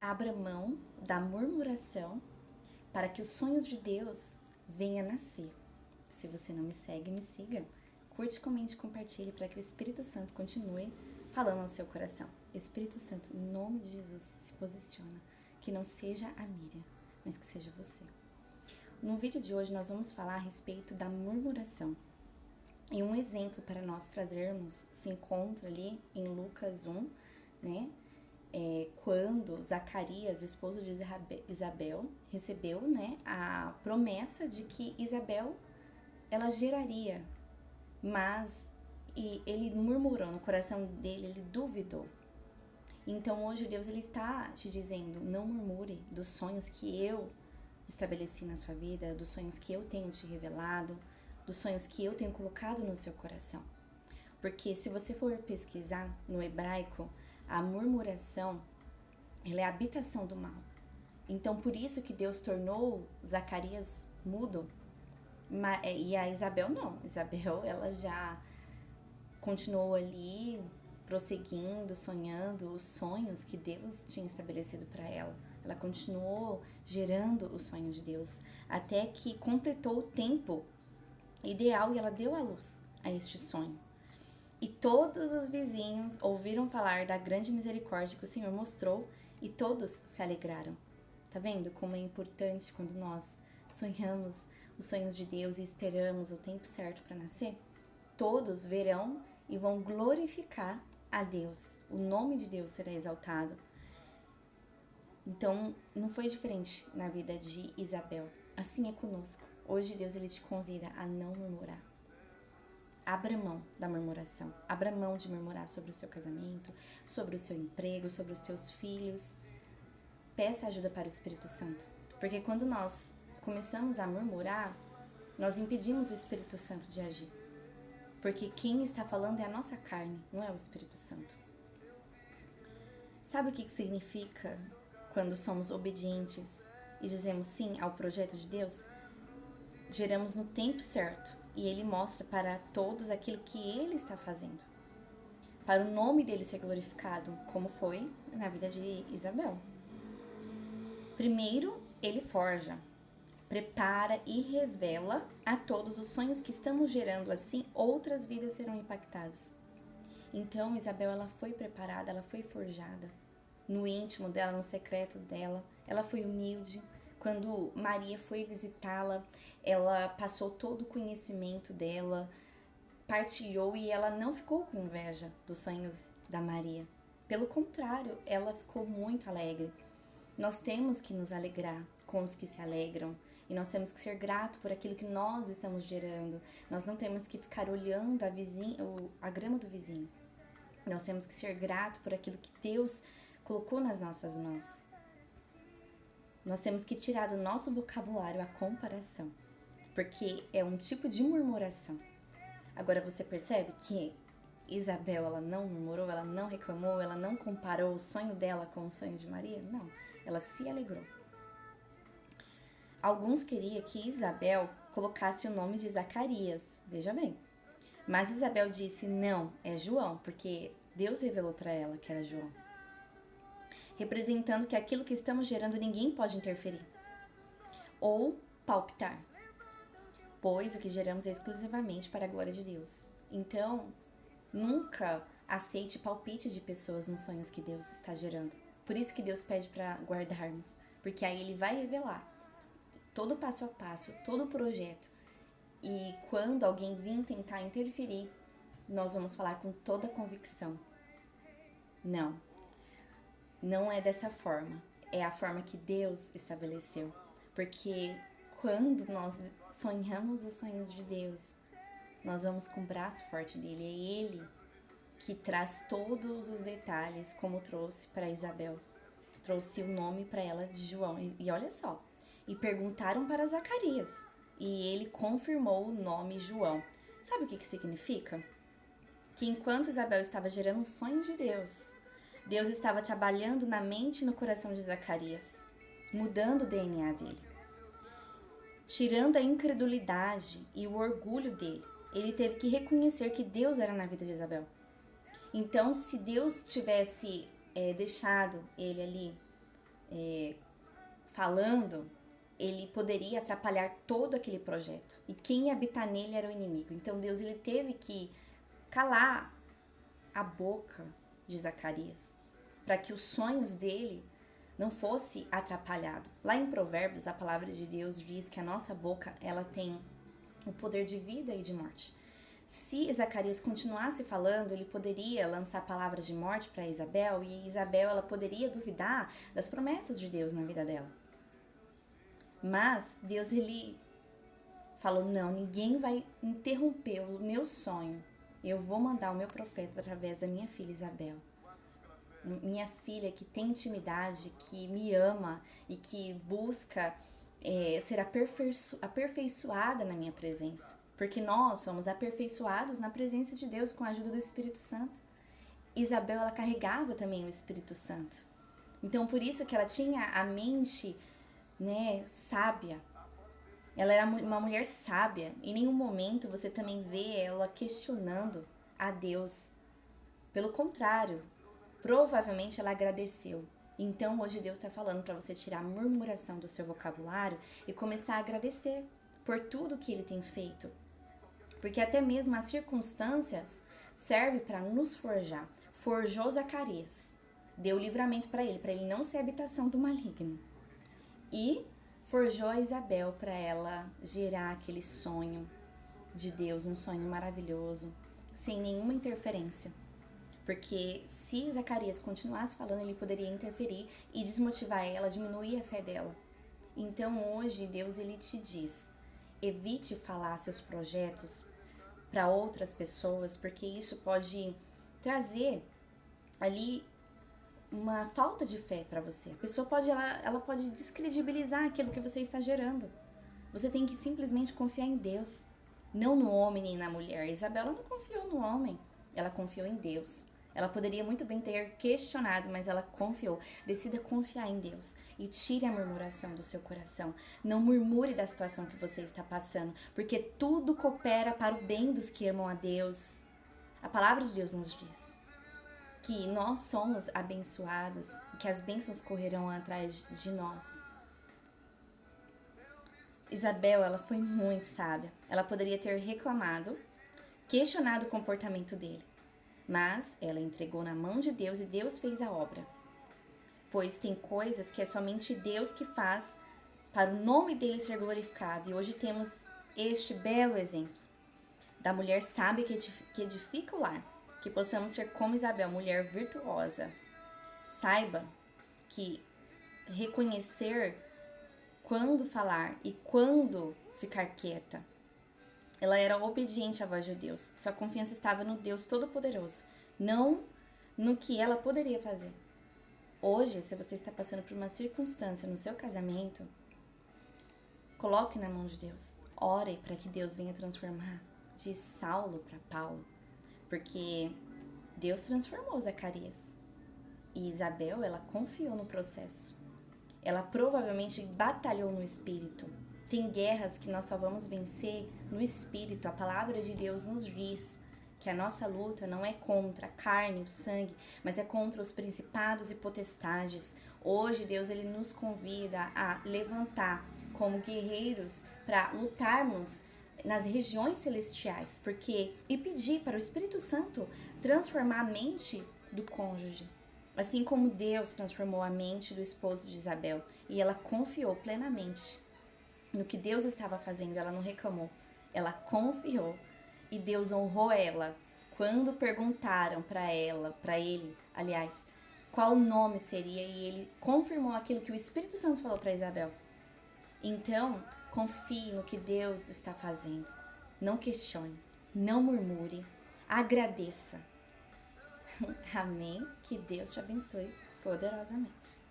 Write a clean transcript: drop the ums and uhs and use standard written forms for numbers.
abra mão da murmuração para que os sonhos de Deus venham a nascer. Se você não me segue, me siga. Curte, comente, compartilhe para que o Espírito Santo continue falando no seu coração. Espírito Santo, em nome de Jesus, se posiciona. Que não seja a Miriam, mas que seja você. No vídeo de hoje nós vamos falar a respeito da murmuração. E um exemplo para nós trazermos se encontra ali em Lucas 1, né? Quando Zacarias, esposo de Isabel, recebeu, né, a promessa de que Isabel ela geraria, mas ele murmurou no coração dele, ele duvidou. Então hoje Deus ele está te dizendo, não murmure dos sonhos que eu estabeleci na sua vida, dos sonhos que eu tenho te revelado, dos sonhos que eu tenho colocado no seu coração. Porque se você for pesquisar no hebraico, a murmuração, ela é a habitação do mal. Então por isso que Deus tornou Zacarias mudo, e a Isabel não. Isabel, ela já continuou ali prosseguindo, sonhando os sonhos que Deus tinha estabelecido para ela. Ela continuou gerando os sonhos de Deus até que completou o tempo ideal e ela deu à luz a este sonho. E todos os vizinhos ouviram falar da grande misericórdia que o Senhor mostrou e todos se alegraram. Tá vendo como é importante quando nós sonhamos os sonhos de Deus e esperamos o tempo certo para nascer? Todos verão e vão glorificar a Deus. O nome de Deus será exaltado. Então, não foi diferente na vida de Isabel. Assim é conosco. Hoje Deus ele te convida a não murmurar. Abra mão da murmuração. Abra mão de murmurar sobre o seu casamento, sobre o seu emprego, sobre os teus filhos. Peça ajuda para o Espírito Santo. Porque quando nós começamos a murmurar, nós impedimos o Espírito Santo de agir. Porque quem está falando é a nossa carne, não é o Espírito Santo. Sabe o que significa quando somos obedientes e dizemos sim ao projeto de Deus? Geramos no tempo certo e Ele mostra para todos aquilo que Ele está fazendo. Para o nome dele ser glorificado, como foi na vida de Isabel. Primeiro, Ele forja, prepara e revela a todos os sonhos que estamos gerando, assim outras vidas serão impactadas. Então Isabel ela foi preparada, ela foi forjada no íntimo dela, no secreto dela, ela foi humilde. Quando Maria foi visitá-la, ela passou todo o conhecimento dela, partilhou e ela não ficou com inveja dos sonhos da Maria. Pelo contrário, ela ficou muito alegre. Nós temos que nos alegrar com os que se alegram. E nós temos que ser gratos por aquilo que nós estamos gerando. Nós não temos que ficar olhando a grama do vizinho. Nós temos que ser gratos por aquilo que Deus colocou nas nossas mãos. Nós temos que tirar do nosso vocabulário a comparação. Porque é um tipo de murmuração. Agora você percebe que Isabel ela não murmurou, ela não reclamou, ela não comparou o sonho dela com o sonho de Maria? Não, ela se alegrou. Alguns queriam que Isabel colocasse o nome de Zacarias, veja bem. Mas Isabel disse, não, é João, porque Deus revelou para ela que era João. Representando que aquilo que estamos gerando ninguém pode interferir. Ou palpitar. Pois o que geramos é exclusivamente para a glória de Deus. Então, nunca aceite palpite de pessoas nos sonhos que Deus está gerando. Por isso que Deus pede para guardarmos, porque aí Ele vai revelar todo passo a passo, todo o projeto. E quando alguém vir tentar interferir, nós vamos falar com toda a convicção. Não é dessa forma. É a forma que Deus estabeleceu. Porque quando nós sonhamos os sonhos de Deus, nós vamos com o braço forte dele. É Ele que traz todos os detalhes, como trouxe para Isabel. Trouxe o nome para ela de João. E olha só. E perguntaram para Zacarias, e ele confirmou o nome João. Sabe o que significa? Que enquanto Isabel estava gerando os sonhos de Deus, Deus estava trabalhando na mente e no coração de Zacarias, mudando o DNA dele, tirando a incredulidade e o orgulho dele. Ele teve que reconhecer que Deus era na vida de Isabel. Então, se Deus tivesse deixado ele ali falando, ele poderia atrapalhar todo aquele projeto. E quem ia habitar nele era o inimigo. Então Deus ele teve que calar a boca de Zacarias para que os sonhos dele não fosse atrapalhado. Lá em Provérbios, a palavra de Deus diz que a nossa boca ela tem o poder de vida e de morte. Se Zacarias continuasse falando, ele poderia lançar palavras de morte para Isabel e Isabel ela poderia duvidar das promessas de Deus na vida dela. Mas Deus ele falou: não, ninguém vai interromper o meu sonho. Eu vou mandar o meu profeta através da minha filha Isabel. Minha filha que tem intimidade, que me ama e que busca ser aperfeiçoada na minha presença. Porque nós somos aperfeiçoados na presença de Deus com a ajuda do Espírito Santo. Isabel, ela carregava também o Espírito Santo. Então, por isso que ela tinha a mente, sábia. Ela era uma mulher sábia. Em nenhum momento você também vê ela questionando a Deus. Pelo contrário, provavelmente ela agradeceu. Então, hoje Deus está falando para você tirar a murmuração do seu vocabulário e começar a agradecer por tudo que Ele tem feito. Porque até mesmo as circunstâncias servem para nos forjar. Forjou Zacarias, deu livramento para ele não ser habitação do maligno. E forjou a Isabel para ela gerar aquele sonho de Deus, um sonho maravilhoso, sem nenhuma interferência. Porque se Zacarias continuasse falando, ele poderia interferir e desmotivar ela, diminuir a fé dela. Então hoje Deus ele te diz: evite falar seus projetos para outras pessoas, porque isso pode trazer ali uma falta de fé para você. A pessoa ela pode descredibilizar aquilo que você está gerando. Você tem que simplesmente confiar em Deus, não no homem nem na mulher. Isabela não confiou no homem, ela confiou em Deus. Ela poderia muito bem ter questionado, mas ela confiou. Decida confiar em Deus e tire a murmuração do seu coração. Não murmure da situação que você está passando, porque tudo coopera para o bem dos que amam a Deus. A palavra de Deus nos diz que nós somos abençoados, que as bênçãos correrão atrás de nós. Isabel, ela foi muito sábia. Ela poderia ter reclamado, questionado o comportamento dele. Mas ela entregou na mão de Deus e Deus fez a obra. Pois tem coisas que é somente Deus que faz para o nome dele ser glorificado. E hoje temos este belo exemplo da mulher sábia que edifica o lar. Que possamos ser como Isabel, mulher virtuosa. Saiba que reconhecer quando falar e quando ficar quieta. Ela era obediente à voz de Deus. Sua confiança estava no Deus Todo-Poderoso, não no que ela poderia fazer. Hoje, se você está passando por uma circunstância no seu casamento, coloque na mão de Deus. Ore para que Deus venha transformar de Saulo para Paulo. Porque Deus transformou Zacarias. E Isabel, ela confiou no processo. Ela provavelmente batalhou no espírito. Tem guerras que nós só vamos vencer no espírito. A palavra de Deus nos diz que a nossa luta não é contra a carne, o sangue, mas é contra os principados e potestades. Hoje Deus ele nos convida a levantar como guerreiros para lutarmos nas regiões celestiais, e pedir para o Espírito Santo transformar a mente do cônjuge. Assim como Deus transformou a mente do esposo de Isabel e ela confiou plenamente no que Deus estava fazendo, ela não reclamou, ela confiou e Deus honrou ela. Quando perguntaram para ele, qual nome seria, e ele confirmou aquilo que o Espírito Santo falou para Isabel. Então, confie no que Deus está fazendo. Não questione, não murmure, agradeça. Amém? Que Deus te abençoe poderosamente.